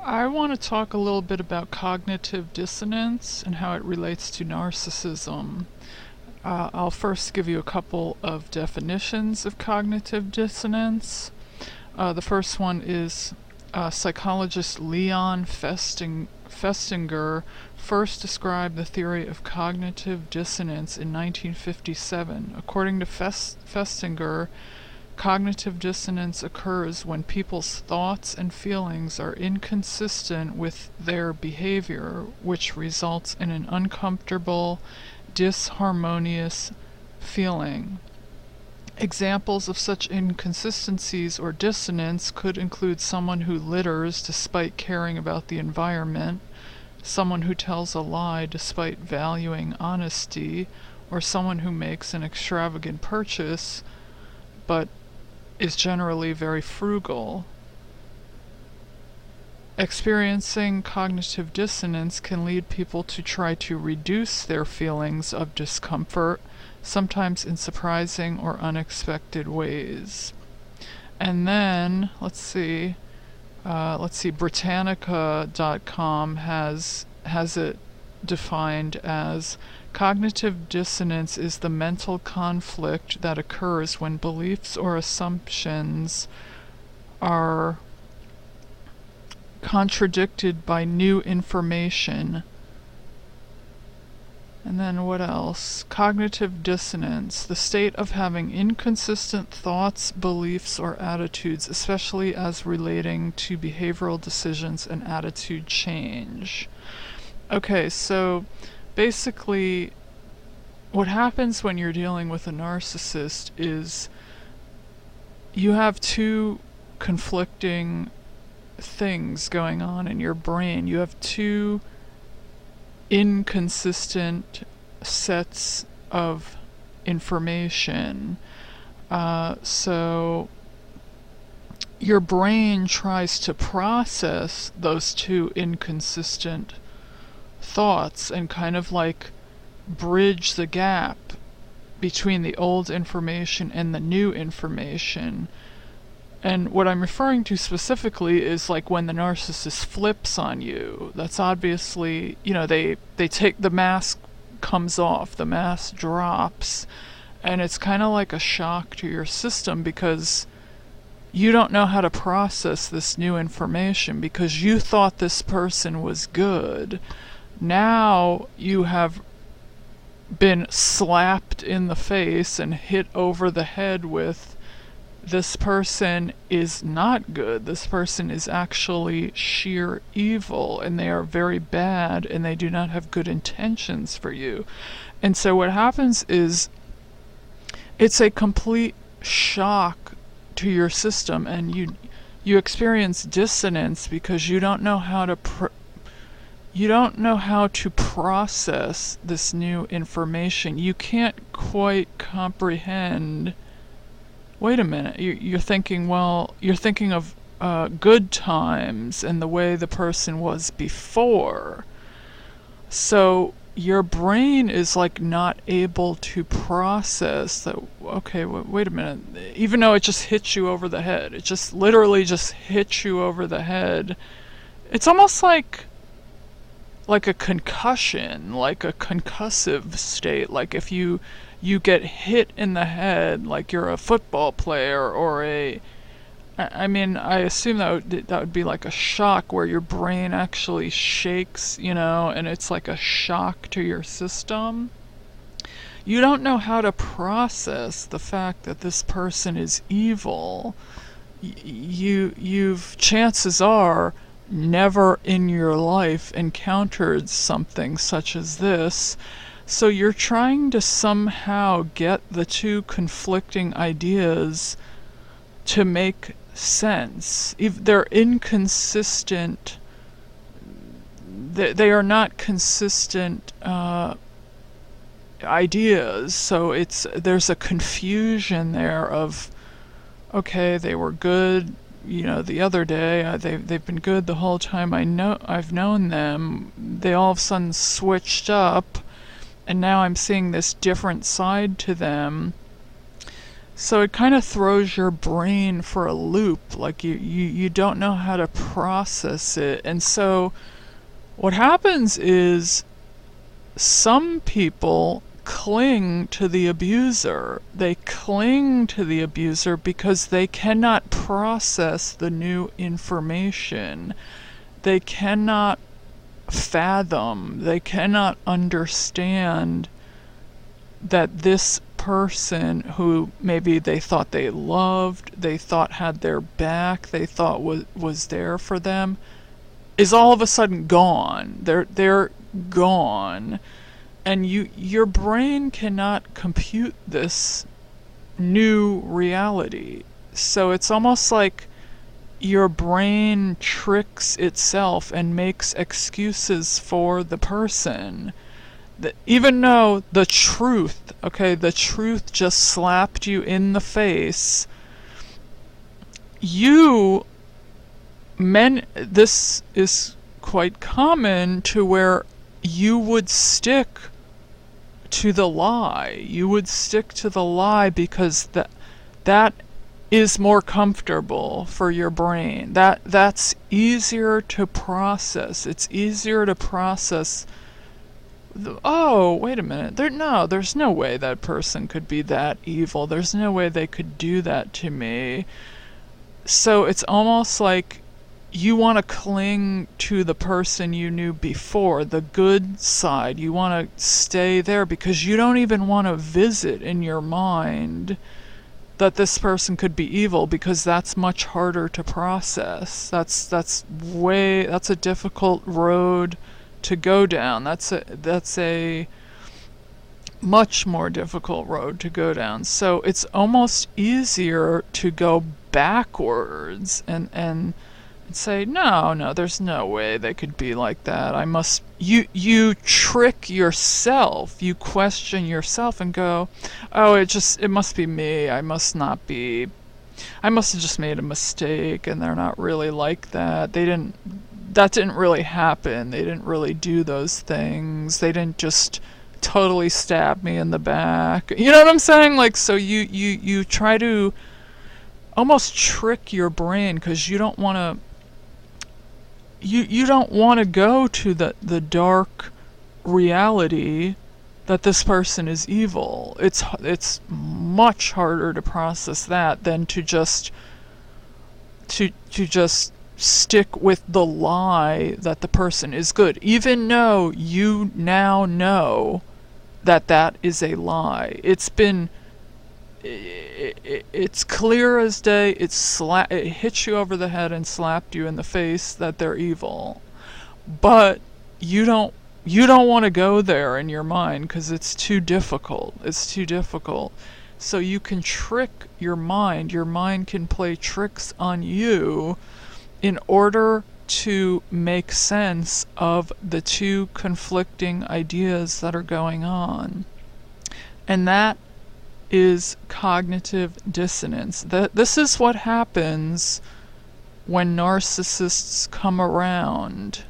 I want to talk a little bit about cognitive dissonance and how it relates to narcissism. I'll first give you a couple of definitions of cognitive dissonance. The first one is psychologist Leon Festinger first described the theory of cognitive dissonance in 1957. According to Festinger, cognitive dissonance occurs when people's thoughts and feelings are inconsistent with their behavior, which results in an uncomfortable, disharmonious feeling. Examples of such inconsistencies or dissonance could include someone who litters despite caring about the environment, someone who tells a lie despite valuing honesty, or someone who makes an extravagant purchase but is generally very frugal. Experiencing cognitive dissonance can lead people to try to reduce their feelings of discomfort, sometimes in surprising or unexpected ways. And then, let's see, Britannica.com has it defined as cognitive dissonance is the mental conflict that occurs when beliefs or assumptions are contradicted by new information. And then what else? Cognitive dissonance, the state of having inconsistent thoughts, beliefs, or attitudes, especially as relating to behavioral decisions and attitude change. Okay, so basically what happens when you're dealing with a narcissist is you have two conflicting things going on in your brain. You have two inconsistent sets of information. So your brain tries to process those two inconsistent thoughts and kind of like bridge the gap between the old information and the new information. And what I'm referring to specifically is like when the narcissist flips on you. That's obviously, they take the mask comes off, the mask drops, and it's kind of like a shock to your system because you don't know how to process this new information because you thought this person was good. Now you have been slapped in the face and hit over the head with this person is not good. This person is actually sheer evil, and they are very bad, and they do not have good intentions for you. And so what happens is it's a complete shock to your system, and you experience dissonance because you don't know how to process this new information. You can't quite comprehend. Wait a minute, you're thinking of good times and the way the person was before. So your brain is like not able to process that, okay, wait a minute, even though it just hits you over the head. It just literally just hits you over the head. It's almost like a concussion, like a concussive state, like if you get hit in the head like you're a football player or I assume that would be like a shock where your brain actually shakes, and it's like a shock to your system. You don't know how to process the fact that this person is evil. You've chances are never in your life encountered something such as this. So you're trying to somehow get the two conflicting ideas to make sense. If they're inconsistent, they are not consistent ideas. So there's a confusion there of, okay, they were good, the other day. They've been good the whole time I've known them. They all of a sudden switched up. And now I'm seeing this different side to them. So it kind of throws your brain for a loop, like you don't know how to process it. And so what happens is some people cling to the abuser. They cling to the abuser because they cannot process the new information. They cannot fathom, they cannot understand that this person who maybe they thought they loved, they thought had their back, they thought was there for them, is all of a sudden gone. They're gone. And your brain cannot compute this new reality. So it's almost like your brain tricks itself and makes excuses for the person. Even though the truth, okay, the truth just slapped you in the face, this is quite common to where you would stick to the lie. You would stick to the lie because that is more comfortable for your brain. That's easier to process. It's easier to process. Oh, wait a minute. There's no way that person could be that evil. There's no way they could do that to me. So it's almost like you want to cling to the person you knew before, the good side. You want to stay there because you don't even want to visit in your mind that this person could be evil, because that's much harder to process. That's a difficult road to go down. That's a much more difficult road to go down. So it's almost easier to go backwards and say, no, there's no way they could be like that. You trick yourself, you question yourself and go, oh, it must be me. I must have just made a mistake and they're not really like that. That didn't really happen. They didn't really do those things. They didn't just totally stab me in the back. You know what I'm saying? Like, so you try to almost trick your brain because you don't want to go to the dark reality that this person is evil. It's much harder to process that than to just stick with the lie that the person is good, even though you now know that is a lie. It's clear as day. It hits you over the head and slapped you in the face that they're evil, but you don't want to go there in your mind because it's too difficult. So you can trick your mind. Your mind can play tricks on you in order to make sense of the two conflicting ideas that are going on. And that is cognitive dissonance. This is what happens when narcissists come around.